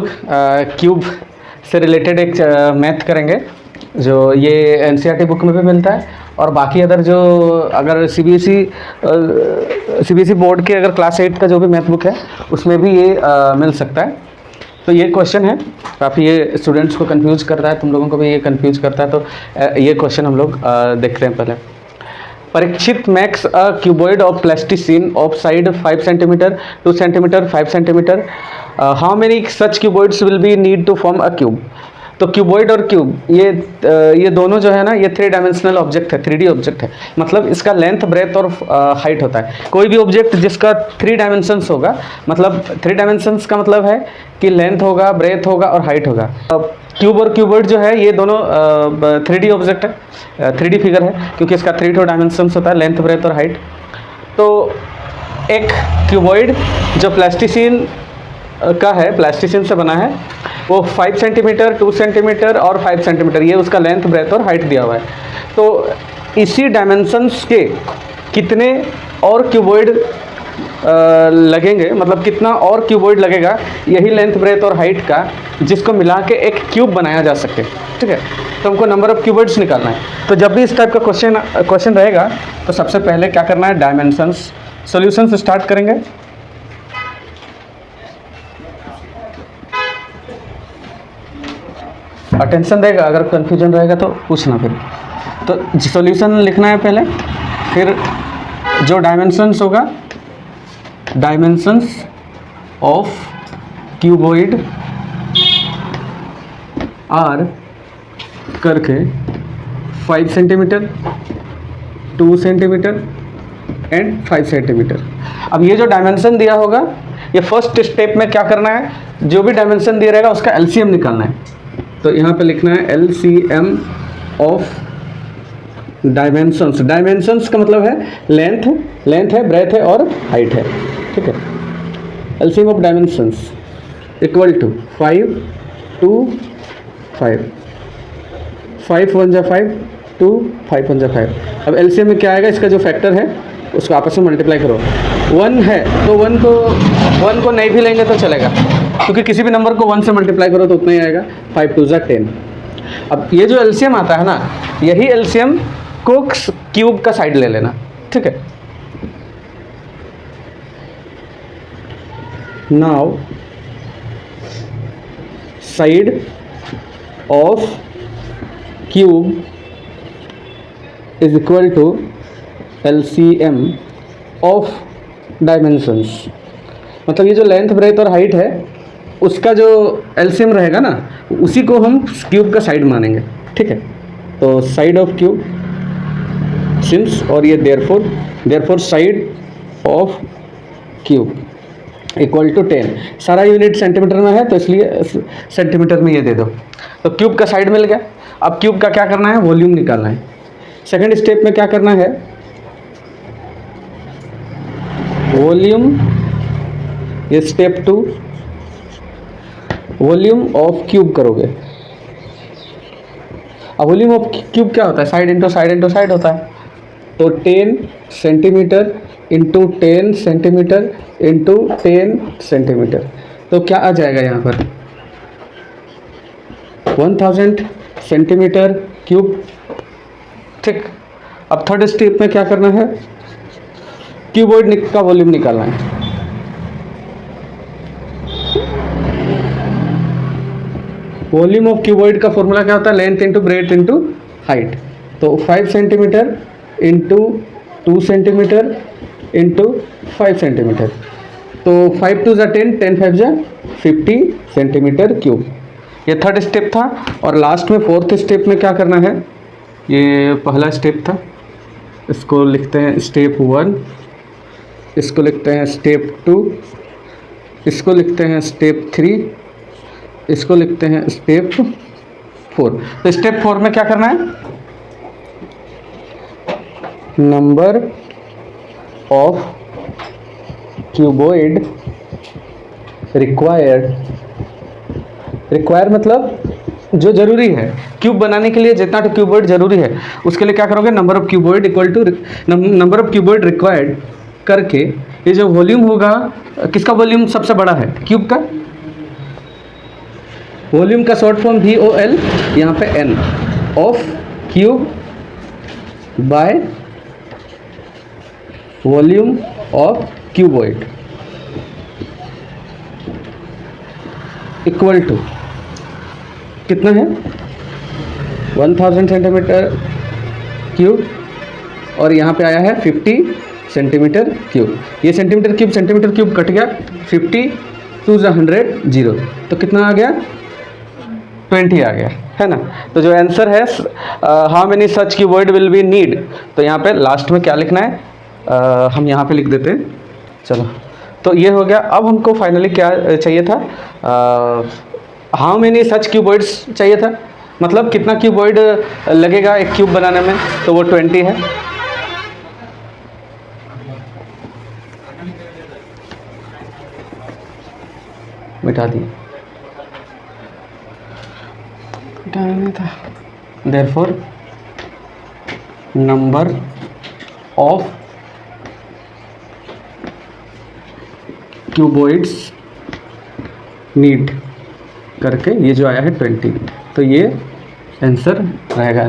लोग क्यूब से रिलेटेड एक मैथ करेंगे जो ये एनसीईआरटी बुक में भी मिलता है और बाकी अदर जो अगर सीबीएसई बोर्ड के अगर क्लास 8 का जो भी मैथ बुक है उसमें भी ये मिल सकता है। तो ये क्वेश्चन है, काफ़ी ये स्टूडेंट्स को कंफ्यूज कर रहा है, तुम लोगों को भी ये कंफ्यूज करता है, तो ये क्वेश्चन हम लोग देखते हैं पहले। Parikshit makes a cuboid of plasticine of side 5 centimetre 2 centimetre 5 centimetre, how many such cuboids will be need to form a cube. तो क्यूबॉइड और क्यूब ये दोनों जो है ना, ये 3 डायमेंशनल ऑब्जेक्ट है, 3D ऑब्जेक्ट है, मतलब इसका लेंथ ब्रेथ और हाइट होता है। कोई भी ऑब्जेक्ट जिसका 3 डायमेंशंस होगा, मतलब 3 डायमेंशंस का मतलब है कि लेंथ होगा, ब्रेथ होगा और हाइट होगा। क्यूब और क्यूबॉइड जो है ये दोनों 3D ऑब्जेक्ट है, 3D फिगर है, क्योंकि इसका 3 डायमेंशंस होता है, लेंथ ब्रेथ और हाइट। तो एक क्यूबॉइड जो प्लास्टिसिन का है, प्लास्टिसिन से बना है, वो 5 सेंटीमीटर 2 सेंटीमीटर और 5 सेंटीमीटर, ये उसका लेंथ ब्रेथ और हाइट दिया हुआ है। तो इसी डायमेंशंस के कितने और क्यूबॉइड लगेंगे, मतलब कितना और क्यूबॉइड लगेगा यही लेंथ ब्रेथ और हाइट का, जिसको मिला के एक क्यूब बनाया जा सके। ठीक है, तो हमको नंबर ऑफ क्यूबॉइड्स निकालना है। तो जब भी इस टाइप का क्वेश्चन रहेगा तो सबसे पहले क्या करना है, डायमेंशंस सॉल्यूशंस स्टार्ट करेंगे। अटेंशन देगा, अगर कन्फ्यूजन रहेगा तो पूछना फिर। तो सॉल्यूशन लिखना है पहले, फिर जो डायमेंशंस होगा, डायमेंशंस ऑफ क्यूबॉइड आर करके 5 सेंटीमीटर 2 सेंटीमीटर एंड 5 सेंटीमीटर। अब ये जो डायमेंशन दिया होगा, ये फर्स्ट स्टेप में क्या करना है, जो भी डायमेंशन दिया रहेगा उसका एलसीएम निकालना है। तो यहाँ पे लिखना है एलसीएम ऑफ डायमेंशंस। डायमेंशंस का मतलब है लेंथ है, ब्रेथ है और हाइट है। ठीक है, LCM of dimensions equal to 5 2 5, 5 1 जा 5 2 5 1 जा 5। अब एलसीएम में क्या आएगा, इसका जो फैक्टर है उसको आपस में मल्टीप्लाई करो। 1 है तो 1 को नहीं भी लेंगे तो चलेगा, क्योंकि किसी भी नंबर को 1 से मल्टीप्लाई करो तो उतना ही आएगा। 5 2 जा 10। अब ये जो एलसीएम आता है ना, यही एलसीएम को क्यूब का साइड ले लेना। ठीक है, now side of cube is equal to LCM of dimensions. मतलब ये जो लेंथ ब्रेथ और हाइट है उसका जो एलसीएम रहेगा ना, उसी को हम क्यूब का साइड मानेंगे। ठीक है, तो साइड ऑफ क्यूब सिंस, और ये therefore side of cube equal to 10। सारा यूनिट सेंटीमीटर में है तो इसलिए सेंटीमीटर में ये दे दो। तो क्यूब का साइड मिल गया। अब क्यूब का क्या करना है, वॉल्यूम निकालना है। सेकेंड स्टेप में क्या करना है, वॉल्यूम, ये स्टेप 2, वॉल्यूम ऑफ क्यूब करोगे। अब वॉल्यूम ऑफ क्यूब क्या होता है, side into side into side होता है। तो 10 centimetre into 10 centimetre into 10 centimetre, तो क्या आ जाएगा यहाँ पर 1000 सेंटीमीटर क्यूब। ठीक, अब थर्ड स्टेप में क्या करना है, क्यूबॉइड का वॉल्यूम निकालना है। वॉल्यूम ऑफ क्यूबॉइड का फॉर्मूला क्या होता है, length into breadth into height. तो 5 centimetre into 2 centimetre into 5 centimetre, तो 5 2 जा 10, 10 5 जा 50 सेंटीमीटर क्यूब। ये थर्ड स्टेप था। और लास्ट में फोर्थ स्टेप में क्या करना है, ये पहला स्टेप था, इसको लिखते हैं स्टेप 1, इसको लिखते हैं स्टेप 2, इसको लिखते हैं स्टेप 3, इसको लिखते हैं स्टेप 4। तो स्टेप 4 में क्या करना है, नंबर ऑफ क्यूबॉइड रिक्वायर मतलब जो जरूरी है क्यूब बनाने के लिए, जितना तो क्यूबॉइड जरूरी है उसके लिए क्या करोगे, number of cuboid equal to number of cuboid required करके, ये जो वॉल्यूम होगा, किसका वॉल्यूम सबसे बड़ा है, क्यूब का। वॉल्यूम का शॉर्ट फॉर्म VOL, यहाँ पे N of cube by volume of cuboid equal to कितना है 1000 सेंटीमीटर क्यूब और यहाँ पे आया है 50 सेंटीमीटर क्यूब। ये सेंटीमीटर क्यूब कट गया, 50 2 100 0, तो कितना आ गया 20 आ गया, है ना। तो जो आंसर है how many such cuboid will be need, तो यहाँ पे लास्ट में क्या लिखना है हम यहाँ पे लिख देते हैं। चलो तो ये हो गया। अब हमको फाइनली क्या चाहिए था, हाउ मेनी सच क्यूबॉइड्स चाहिए था, मतलब कितना क्यूबॉइड लगेगा एक क्यूब बनाने में, तो वो 20 है। मिटा दिए, मिटाना नहीं था। Therefore number of cuboids need करके ये जो आया है 20, तो ये आंसर रहेगा।